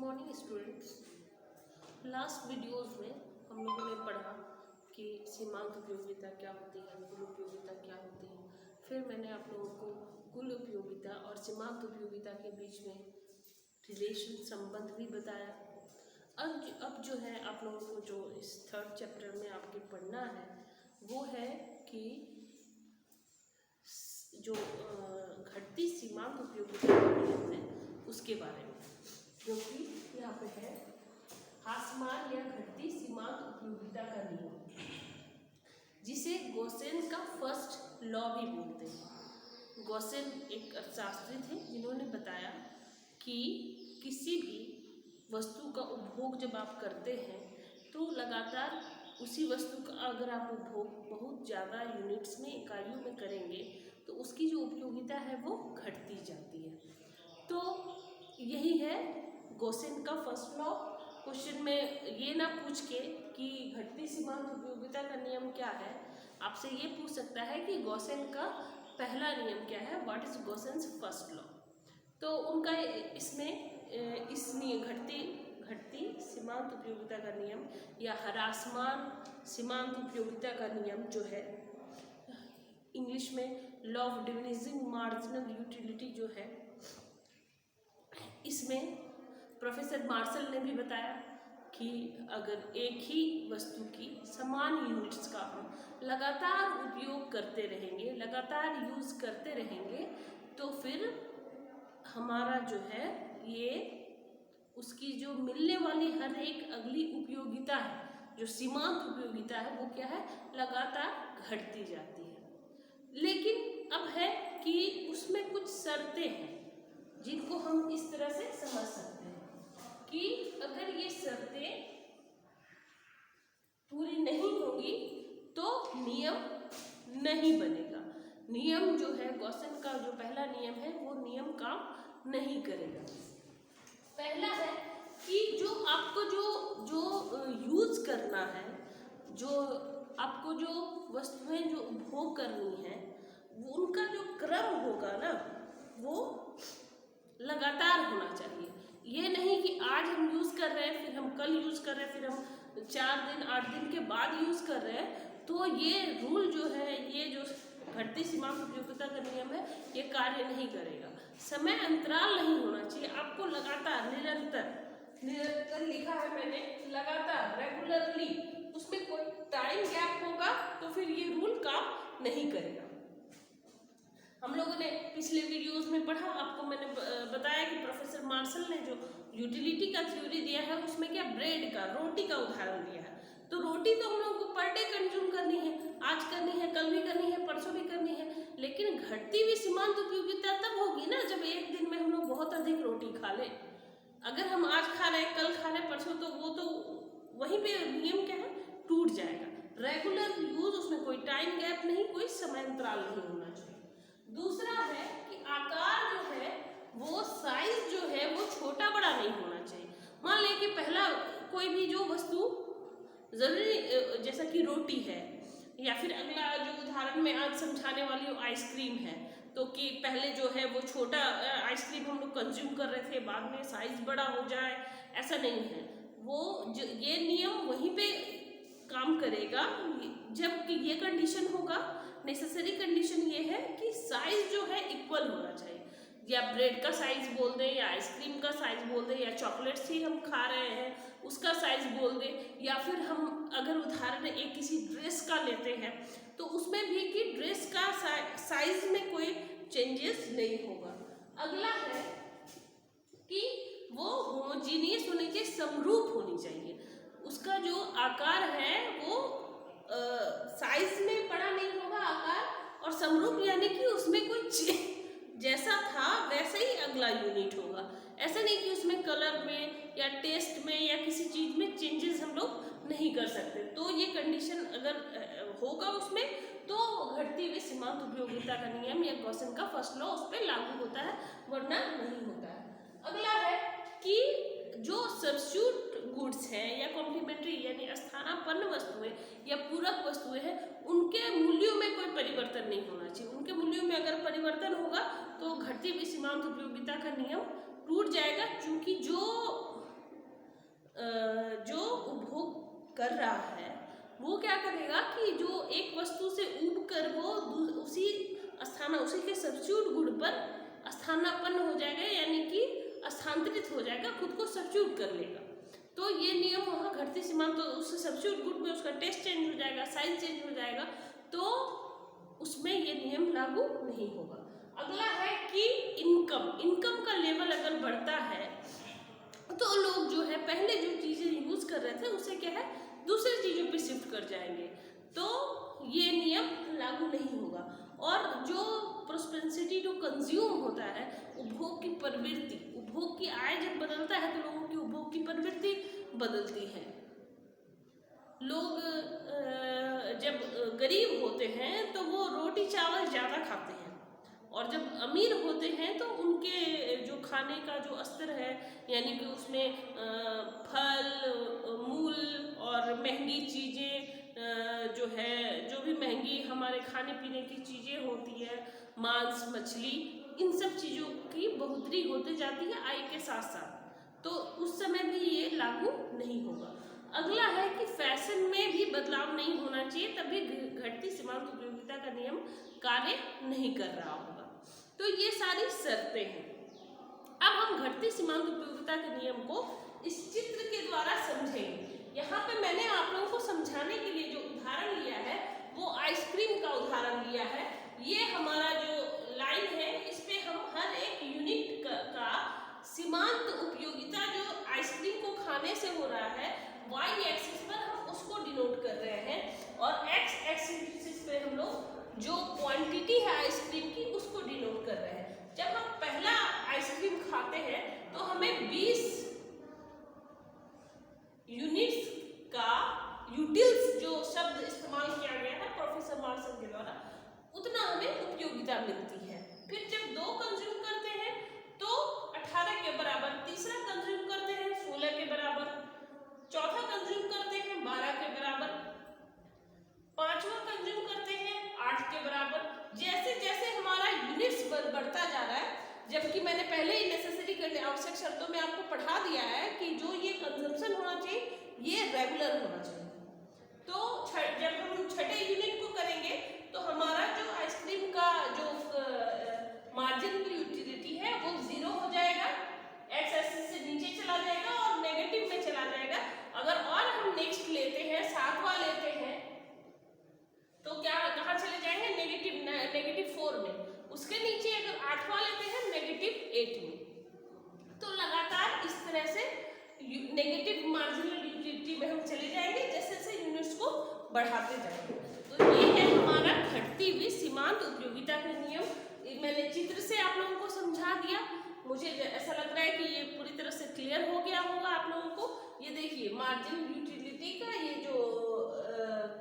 Morning students. Last videos में हम लोगों ने पढ़ा कि सीमांत उपयोगिता क्या होती है, कुल उपयोगिता क्या होती है। फिर मैंने आप लोगों को कुल उपयोगिता और सीमांत उपयोगिता के बीच में रिलेशन संबंध भी बताया। अब जो है आप लोगों को जो इस थर्ड चैप्टर में आपके पढ़ना है वो है कि जो घटती सीमांत उपयोगिता है उसके बारे में, जो कि यहाँ पे है ह्रासमान या घटती सीमांत उपयोगिता का नियम, जिसे गॉसेन का फर्स्ट लॉ भी बोलते हैं। गॉसेन एक अर्थशास्त्री थे जिन्होंने बताया कि किसी भी वस्तु का उपभोग जब आप करते हैं तो लगातार उसी वस्तु का अगर आप उपभोग बहुत ज़्यादा यूनिट्स में, इकाइयों में करेंगे तो उसकी जो उपयोगिता है वो घटती जाती है। तो यही है गॉसेन का फर्स्ट लॉ। क्वेश्चन में ये ना पूछ के कि घटती सीमांत उपयोगिता का नियम क्या है, आपसे ये पूछ सकता है कि गॉसेन का पहला नियम क्या है, व्हाट इज गॉसेन्स फर्स्ट लॉ। तो उनका इसमें इस घटती सीमांत उपयोगिता का नियम या ह्रासमान सीमांत उपयोगिता का नियम जो है, इंग्लिश में law of diminishing marginal utility जो है, इसमें प्रोफेसर मार्शल ने भी बताया कि अगर एक ही वस्तु की समान यूनिट्स का हम लगातार उपयोग करते रहेंगे, लगातार यूज़ करते रहेंगे, तो फिर हमारा जो है ये उसकी जो मिलने वाली हर एक अगली उपयोगिता है, जो सीमांत उपयोगिता है, वो क्या है, लगातार घटती जाती है। लेकिन अब है कि उसमें कुछ शर्तें हैं जिनको हम इस तरह से समझ सकते हैं कि अगर ये शर्तें पूरी नहीं होगी तो नियम नहीं बनेगा। नियम जो है गॉसेन का जो पहला नियम है वो नियम काम नहीं करेगा। पहला है कि जो आपको जो यूज करना है, जो आपको जो वस्तुएं जो उपभोग करनी है, उनका जो क्रम होगा ना वो लगातार होना चाहिए। ये नहीं कि आज हम यूज़ कर रहे हैं, फिर हम कल यूज़ कर रहे हैं, फिर हम 4 दिन 8 दिन के बाद यूज़ कर रहे हैं, तो ये रूल जो है, ये जो घटती सीमांत उपयोगिता का नियम है, ये कार्य नहीं करेगा। समय अंतराल नहीं होना चाहिए, आपको लगातार निरंतर लिखा है मैंने, लगातार रेगुलरली, उसमें कोई टाइम गैप होगा तो फिर ये रूल काम नहीं करेगा। हम लोगों ने पिछले वीडियोस में पढ़ा, आपको मैंने बताया कि प्रोफेसर मार्शल ने जो यूटिलिटी का थ्योरी दिया है उसमें क्या ब्रेड का, रोटी का उदाहरण दिया है। तो रोटी तो हम लोगों को पर डे कंज्यूम करनी है, आज करनी है, कल भी करनी है, परसों भी करनी है, लेकिन घटती हुई सीमांत उपयोगिता तब होगी ना जब एक दिन में हम लोग बहुत अधिक रोटी खा लें। अगर हम आज खा रहे हैं, कल खा रहे हैं, परसों, तो वो तो वहीं पे नियम क्या है, टूट जाएगा। रेगुलर यूज, उसमें कोई टाइम गैप नहीं, कोई समय अंतराल नहीं होना चाहिए। दूसरा है कि आकार जो है वो, साइज जो है वो छोटा बड़ा नहीं होना चाहिए। मान लें कि पहला कोई भी जो वस्तु जरूरी, जैसा कि रोटी है, या फिर अगला जो उदाहरण में आज समझाने वाली वो आइसक्रीम है, तो कि पहले जो है वो छोटा आइसक्रीम हम लोग कंज्यूम कर रहे थे, बाद में साइज बड़ा हो जाए, ऐसा नहीं है। वो ये नियम वहीं पे काम करेगा जबकि ये कंडीशन होगा, नेसेसरी कंडीशन ये है कि साइज जो है इक्वल होना चाहिए। या ब्रेड का साइज बोल दें, या आइसक्रीम का साइज बोल दें, या चॉकलेट्स ही हम खा रहे हैं उसका साइज बोल दें, या फिर हम अगर उदाहरण एक किसी ड्रेस का लेते हैं तो उसमें भी कि ड्रेस का साइज में कोई चेंजेस नहीं होगा। अगला है कि वो होमोजीनियस होनी चाहिए, समरूप होनी चाहिए, उसका जो आकार है वो साइज में बड़ा नहीं होगा आकार, और समरूप यानी कि उसमें कोई जैसा था वैसे ही अगला यूनिट होगा। ऐसा नहीं कि उसमें कलर में या टेस्ट में या किसी चीज में चेंजेस हम लोग नहीं कर सकते। तो ये कंडीशन अगर होगा उसमें तो घटती हुई सीमांत उपयोगिता का नियम या गॉसेन का फर्स्ट लॉ उस पर लागू होता है, वरना नहीं होता है। अगला है कि जो सब्स्टिट्यूट गुड्स हैं या कॉम्प्लीमेंट्री यानी स्थानापन्न वस्तुएं या पूरक वस्तुएं हैं, उनके मूल्यों में कोई परिवर्तन नहीं होना चाहिए। उनके मूल्यों में अगर परिवर्तन होगा तो घटती हुई सीमांत उपयोगिता का नियम टूट जाएगा, क्योंकि जो करेगा कि जो एक वस्तु से ऊब कर वो उसी के सब्स्टिट्यूट गुण पर स्थानापन्न हो जाएगा, यानी कि स्थानांतरित हो जाएगा, खुद को सब्स्टिट्यूट कर लेगा। तो ये नियम वहाँ घटती सीमांत, तो उससे सब्स्टिट्यूट गुण में उसका टेस्ट चेंज हो जाएगा, साइज चेंज हो जाएगा, तो उसमें ये नियम लागू नहीं होगा। अगला है कि इनकम का लेवल अगर बढ़ता है तो लोग जो है पहले जो चीज़ें यूज कर रहे थे उसे क्या है दूसरी चीज़ों पे शिफ्ट कर जाएंगे, तो ये नियम लागू नहीं होगा। और जो प्रोस्पेरिटी जो कंज्यूम होता है, उपभोग की प्रवृत्ति, उपभोग की आय जब बदलता है तो लोगों की उपभोग की प्रवृत्ति बदलती है। लोग जब गरीब होते हैं तो वो रोटी चावल ज़्यादा खाते हैं, और जब अमीर होते हैं तो उनके जो खाने का जो स्तर है, यानी कि उसमें फल मूल और महंगी चीज़ें जो है, जो भी महंगी हमारे खाने पीने की चीज़ें होती है, मांस मछली, इन सब चीज़ों की बढ़ोतरी होती जाती है आय के साथ साथ, तो उस समय भी ये लागू नहीं होगा। अगला है कि फैशन में भी बदलाव नहीं होना चाहिए, तभी घटती सीमांत उपयोगिता का नियम कार्य नहीं कर रहा होगा। तो ये सारी शर्तें हैं। अब हम घटती सीमांत उपयोगिता के नियम को इस चित्र के द्वारा समझेंगे। यहाँ पे मैंने आप लोगों को समझाने के लिए जो उदाहरण लिया है वो आइसक्रीम का उदाहरण लिया है। ये हमारा जो लाइन है इस पे हम हर एक यूनिट का सीमांत उपयोगिता जो आइसक्रीम को खाने से हो रहा है वाई एक्सिस पर हम उसको डिनोट कर रहे हैं, और एक्स एक्सिस पे हम लोग जो क्वांटिटी है आइसक्रीम की उसको डिनोट कर रहे हैं। जब हम पहला आइसक्रीम खाते हैं तो हमें 20 यूनिट्स का यूटिल्स जो शब्द इस्तेमाल किया गया है प्रोफेसर मार्शल के द्वारा, उतना हमें उपयोगिता मिलती है। फिर जब 2 कंज्यूम करते हैं तो 18 के बराबर, तीसरा कंज्यूम करते हैं 16 के बराबर, चौथा कंज्यूम करते हैं 12 के बराबर, पांचवा कंज्यूम करते हैं 8 के बराबर। जैसे जैसे हमारा यूनिट्स बढ़ता जा रहा है, जबकि मैंने पहले ही नेसेसरी करने आवश्यक शर्तों में आपको पढ़ा दिया है कि जो ये कंजम्पशन होना चाहिए ये रेगुलर होना चाहिए। तो जब हम छठे यूनिट को करेंगे तो हमारा जो आइसक्रीम का जो मार्जिनल यूटिलिटी है वो 0 हो जाएगा, एक्स एक्सिस से नीचे चला जाएगा और नेगेटिव में चला जाएगा। अगर और हम नेक्स्ट लेते हैं, 7वां लेते हैं, तो क्या कहाँ चले जाएंगे, नेगेटिव 4 में। उसके नीचे अगर 8वां लेते हैं नेगेटिव 8 में। तो लगातार इस तरह से नेगेटिव मार्जिनल यूटिलिटी में हम चले जाएंगे जैसे जैसे यूनिट्स को बढ़ाते जाएंगे। तो ये है हमारा घटती हुई सीमांत उपयोगिता का नियम। मैंने चित्र से आप लोगों को समझा दिया। मुझे ऐसा लग रहा है कि ये पूरी तरह से क्लियर हो गया होगा आप लोगों को। ये देखिए मार्जिनल यूटिलिटी का ये जो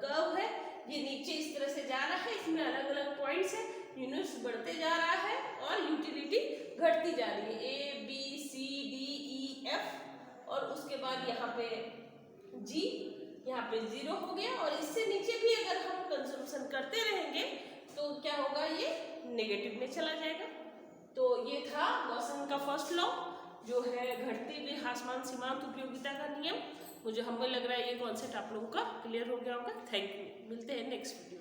कर्व है ये नीचे इस तरह से जा रहा है, इसमें अलग अलग पॉइंट्स है, यूनिट्स बढ़ते जा रहा है और यूटिलिटी घटती जा रही है, A B C D E F, और उसके बाद यहाँ पे G, यहाँ पे 0 हो गया। और इससे नीचे भी अगर हम कंजम्पशन करते रहेंगे तो क्या होगा, ये नेगेटिव में चला जाएगा। तो ये था गॉसन का फर्स्ट लॉ जो है घटती हुई ह्रासमान सीमांत उपयोगिता का नियम। मुझे हमें लग रहा है ये कॉन्सेप्ट आप लोगों का क्लियर हो गया होगा। थैंक यू, मिलते हैं नेक्स्ट वीडियो।